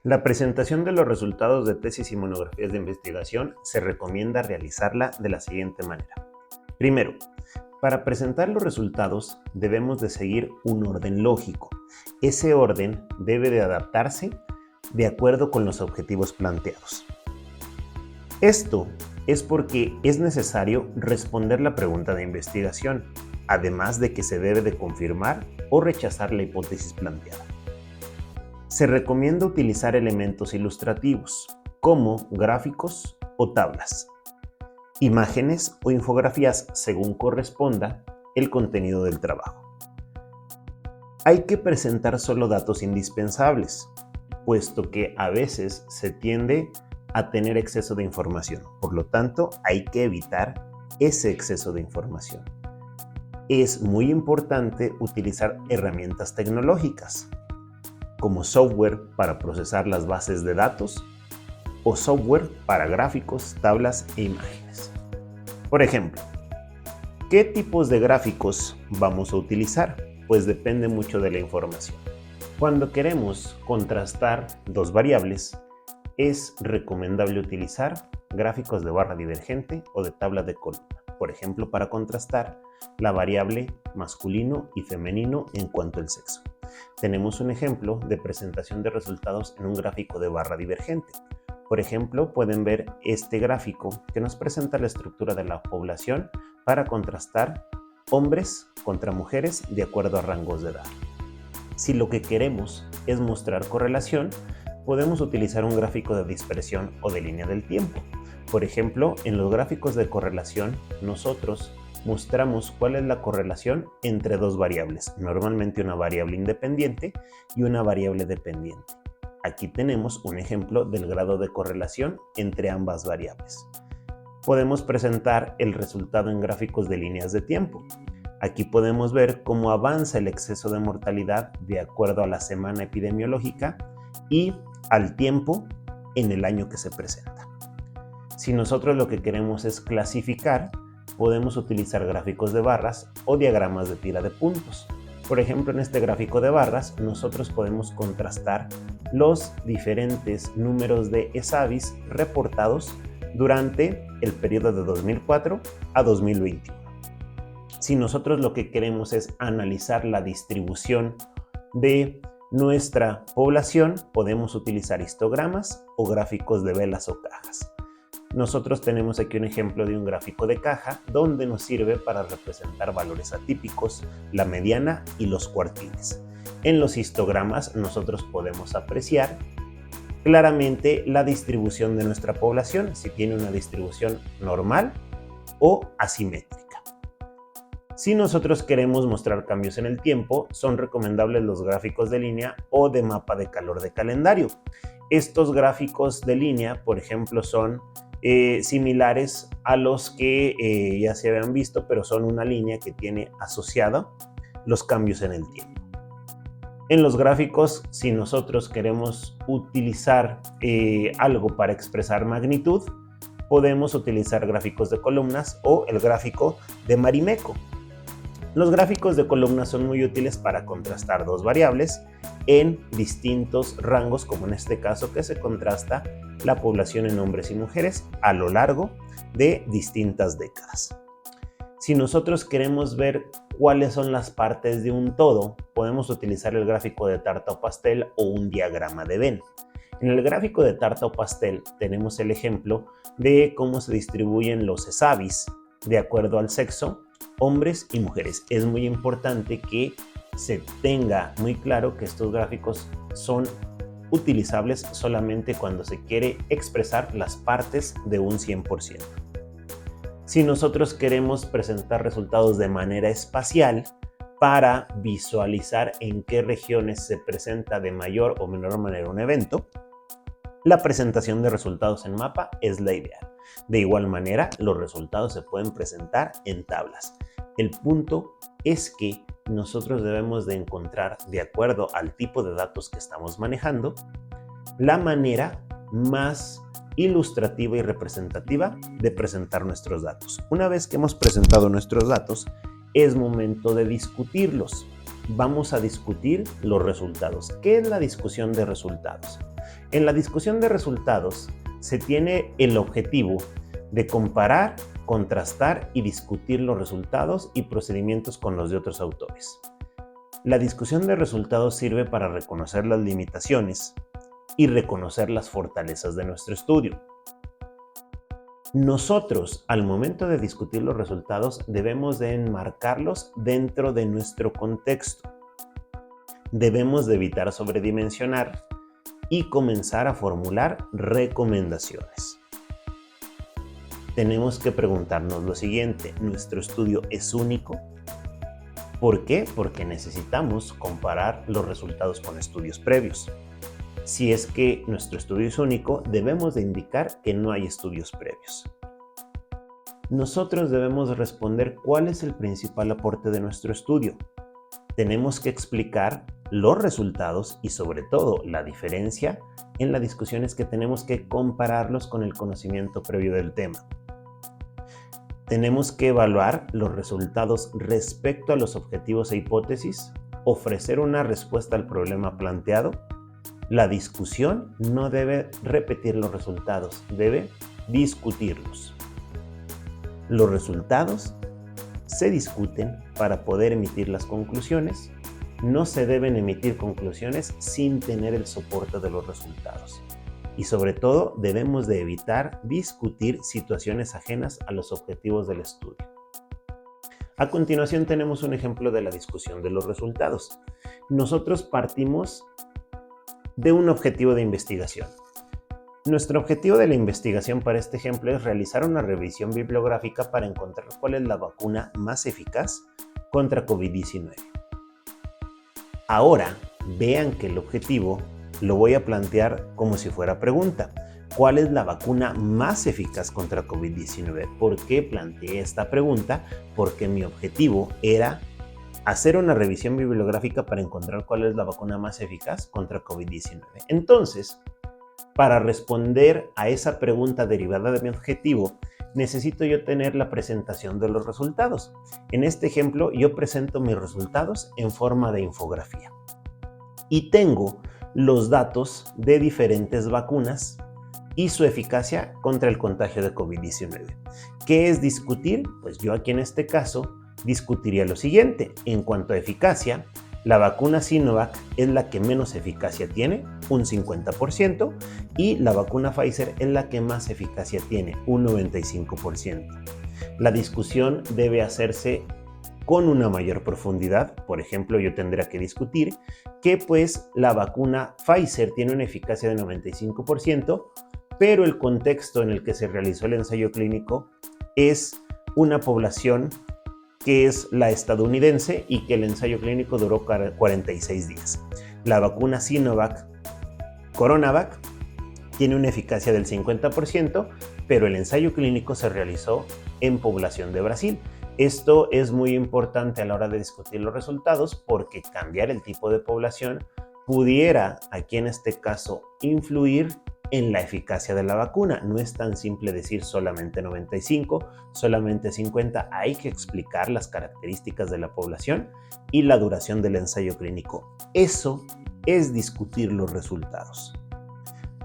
La presentación de los resultados de tesis y monografías de investigación se recomienda realizarla de la siguiente manera. Primero, para presentar los resultados debemos de seguir un orden lógico. Ese orden debe de adaptarse de acuerdo con los objetivos planteados. Esto es porque es necesario responder la pregunta de investigación, además de que se debe de confirmar o rechazar la hipótesis planteada. Se recomienda utilizar elementos ilustrativos, como gráficos o tablas, imágenes o infografías según corresponda el contenido del trabajo. Hay que presentar solo datos indispensables, puesto que a veces se tiende a tener exceso de información. Por lo tanto, hay que evitar ese exceso de información. Es muy importante utilizar herramientas tecnológicas, como software para procesar las bases de datos o software para gráficos, tablas e imágenes. Por ejemplo, ¿qué tipos de gráficos vamos a utilizar? Pues depende mucho de la información. Cuando queremos contrastar dos variables, es recomendable utilizar gráficos de barra divergente o de tabla de columna. Por ejemplo, para contrastar la variable masculino y femenino en cuanto al sexo. Tenemos un ejemplo de presentación de resultados en un gráfico de barra divergente. Por ejemplo, pueden ver este gráfico que nos presenta la estructura de la población para contrastar hombres contra mujeres de acuerdo a rangos de edad. Si lo que queremos es mostrar correlación, podemos utilizar un gráfico de dispersión o de línea del tiempo. Por ejemplo, en los gráficos de correlación, nosotros mostramos cuál es la correlación entre dos variables, normalmente una variable independiente y una variable dependiente. Aquí tenemos un ejemplo del grado de correlación entre ambas variables. Podemos presentar el resultado en gráficos de líneas de tiempo. Aquí podemos ver cómo avanza el exceso de mortalidad de acuerdo a la semana epidemiológica y al tiempo en el año que se presenta. Si nosotros lo que queremos es clasificar, podemos utilizar gráficos de barras o diagramas de tira de puntos. Por ejemplo, en este gráfico de barras, nosotros podemos contrastar los diferentes números de ESAVIS reportados durante el periodo de 2004 a 2021. Si nosotros lo que queremos es analizar la distribución de nuestra población, podemos utilizar histogramas o gráficos de velas o cajas. Nosotros tenemos aquí un ejemplo de un gráfico de caja donde nos sirve para representar valores atípicos, la mediana y los cuartiles. En los histogramas nosotros podemos apreciar claramente la distribución de nuestra población, si tiene una distribución normal o asimétrica. Si nosotros queremos mostrar cambios en el tiempo, son recomendables los gráficos de línea o de mapa de calor de calendario. Estos gráficos de línea, por ejemplo, son similares a los que ya se habían visto, pero son una línea que tiene asociado los cambios en el tiempo. En los gráficos, si nosotros queremos utilizar algo para expresar magnitud, podemos utilizar gráficos de columnas o el gráfico de Marimekko. Los gráficos de columnas son muy útiles para contrastar dos variables en distintos rangos, como en este caso que se contrasta la población en hombres y mujeres a lo largo de distintas décadas. Si nosotros queremos ver cuáles son las partes de un todo, podemos utilizar el gráfico de tarta o pastel o un diagrama de Venn. En el gráfico de tarta o pastel tenemos el ejemplo de cómo se distribuyen los ESAVIS de acuerdo al sexo, hombres y mujeres. Es muy importante que se tenga muy claro que estos gráficos son utilizables solamente cuando se quiere expresar las partes de un 100%. Si nosotros queremos presentar resultados de manera espacial para visualizar en qué regiones se presenta de mayor o menor manera un evento, la presentación de resultados en mapa es la ideal. De igual manera, los resultados se pueden presentar en tablas. El punto es que nosotros debemos de encontrar, de acuerdo al tipo de datos que estamos manejando, la manera más ilustrativa y representativa de presentar nuestros datos. Una vez que hemos presentado nuestros datos, es momento de discutirlos. Vamos a discutir los resultados. ¿Qué es la discusión de resultados? En la discusión de resultados se tiene el objetivo de comparar, contrastar y discutir los resultados y procedimientos con los de otros autores. La discusión de resultados sirve para reconocer las limitaciones y reconocer las fortalezas de nuestro estudio. Nosotros, al momento de discutir los resultados, debemos de enmarcarlos dentro de nuestro contexto. Debemos de evitar sobredimensionar y comenzar a formular recomendaciones. Tenemos que preguntarnos lo siguiente: ¿nuestro estudio es único? ¿Por qué? Porque necesitamos comparar los resultados con estudios previos. Si es que nuestro estudio es único, debemos de indicar que no hay estudios previos. Nosotros debemos responder cuál es el principal aporte de nuestro estudio. Tenemos que explicar los resultados y sobre todo la diferencia en las discusiones que tenemos que compararlos con el conocimiento previo del tema. Tenemos que evaluar los resultados respecto a los objetivos e hipótesis, ofrecer una respuesta al problema planteado. La discusión no debe repetir los resultados, debe discutirlos. Los resultados se discuten para poder emitir las conclusiones. No se deben emitir conclusiones sin tener el soporte de los resultados. Y sobre todo, debemos de evitar discutir situaciones ajenas a los objetivos del estudio. A continuación tenemos un ejemplo de la discusión de los resultados. Nosotros partimos de un objetivo de investigación. Nuestro objetivo de la investigación para este ejemplo es realizar una revisión bibliográfica para encontrar cuál es la vacuna más eficaz contra COVID-19. Ahora, vean que el objetivo lo voy a plantear como si fuera pregunta. ¿Cuál es la vacuna más eficaz contra COVID-19? ¿Por qué planteé esta pregunta? Porque mi objetivo era hacer una revisión bibliográfica para encontrar cuál es la vacuna más eficaz contra COVID-19. Entonces, para responder a esa pregunta derivada de mi objetivo, necesito yo tener la presentación de los resultados. En este ejemplo, yo presento mis resultados en forma de infografía. Y tengo los datos de diferentes vacunas y su eficacia contra el contagio de COVID-19. ¿Qué es discutir? Pues yo aquí en este caso discutiría lo siguiente. En cuanto a eficacia, la vacuna Sinovac es la que menos eficacia tiene, un 50%, y la vacuna Pfizer es la que más eficacia tiene, un 95%. La discusión debe hacerse con una mayor profundidad. Por ejemplo, yo tendría que discutir que pues la vacuna Pfizer tiene una eficacia de 95%, pero el contexto en el que se realizó el ensayo clínico es una población que es la estadounidense y que el ensayo clínico duró 46 días. La vacuna Sinovac Coronavac tiene una eficacia del 50%, pero el ensayo clínico se realizó en población de Brasil. Esto es muy importante a la hora de discutir los resultados porque cambiar el tipo de población pudiera, aquí en este caso, influir en la eficacia de la vacuna. No es tan simple decir solamente 95, solamente 50. Hay que explicar las características de la población y la duración del ensayo clínico. Eso es discutir los resultados.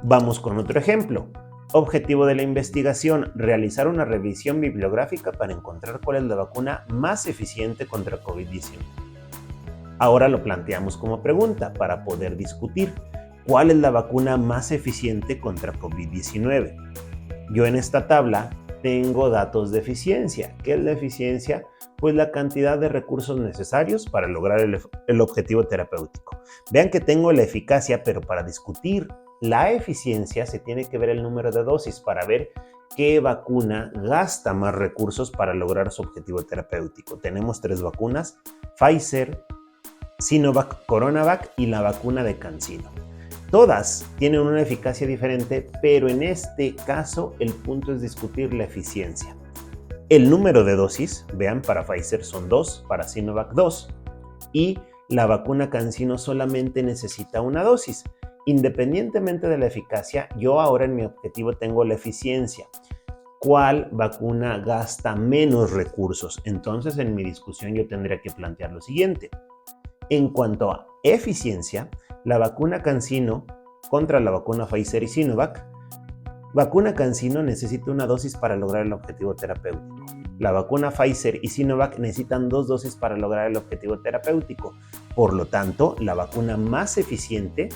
Vamos con otro ejemplo. Objetivo de la investigación: realizar una revisión bibliográfica para encontrar cuál es la vacuna más eficiente contra COVID-19. Ahora lo planteamos como pregunta para poder discutir. ¿Cuál es la vacuna más eficiente contra COVID-19? Yo en esta tabla tengo datos de eficiencia. ¿Qué es la eficiencia? Pues la cantidad de recursos necesarios para lograr el objetivo terapéutico. Vean que tengo la eficacia, pero para discutir la eficiencia se tiene que ver el número de dosis para ver qué vacuna gasta más recursos para lograr su objetivo terapéutico. Tenemos 3 vacunas: Pfizer, Sinovac, Coronavac y la vacuna de CanSino. Todas tienen una eficacia diferente, pero en este caso el punto es discutir la eficiencia. El número de dosis, vean, para Pfizer son 2, para Sinovac 2 y la vacuna CanSino solamente necesita una dosis. Independientemente de la eficacia, yo ahora en mi objetivo tengo la eficiencia. ¿Cuál vacuna gasta menos recursos? Entonces en mi discusión yo tendría que plantear lo siguiente. En cuanto a eficiencia, la vacuna CanSino contra la vacuna Pfizer y Sinovac, vacuna CanSino necesita una dosis para lograr el objetivo terapéutico. La vacuna Pfizer y Sinovac necesitan 2 dosis para lograr el objetivo terapéutico. Por lo tanto, la vacuna más eficiente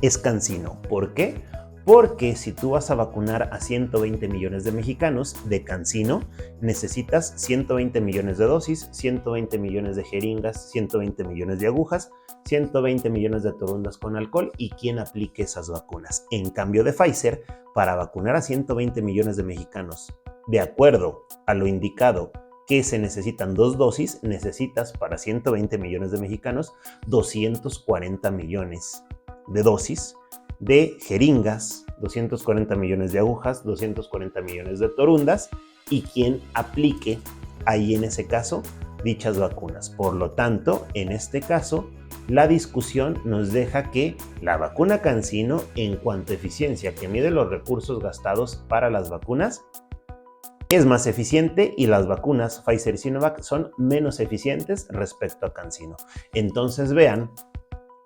es CanSino. ¿Por qué? Porque si tú vas a vacunar a 120 millones de mexicanos de CanSino, necesitas 120 millones de dosis, 120 millones de jeringas, 120 millones de agujas, 120 millones de torundas con alcohol y quien aplique esas vacunas. En cambio de Pfizer, para vacunar a 120 millones de mexicanos, de acuerdo a lo indicado que se necesitan 2 dosis, necesitas para 120 millones de mexicanos 240 millones de dosis de jeringas, 240 millones de agujas, 240 millones de torundas y quien aplique ahí en ese caso dichas vacunas. Por lo tanto, en este caso, la discusión nos deja que la vacuna CanSino, en cuanto a eficiencia que mide los recursos gastados para las vacunas, es más eficiente y las vacunas Pfizer y Sinovac son menos eficientes respecto a CanSino. Entonces vean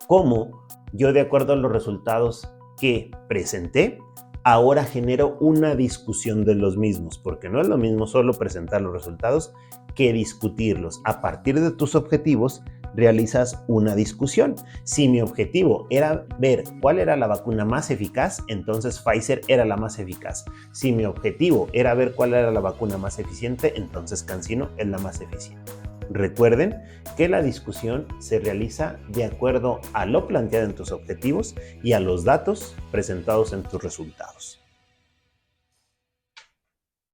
cómo yo, de acuerdo a los resultados que presenté, ahora genero una discusión de los mismos, porque no es lo mismo solo presentar los resultados que discutirlos. A partir de tus objetivos, realizas una discusión. Si mi objetivo era ver cuál era la vacuna más eficaz, entonces Pfizer era la más eficaz. Si mi objetivo era ver cuál era la vacuna más eficiente, entonces CanSino es la más eficiente. Recuerden que la discusión se realiza de acuerdo a lo planteado en tus objetivos y a los datos presentados en tus resultados.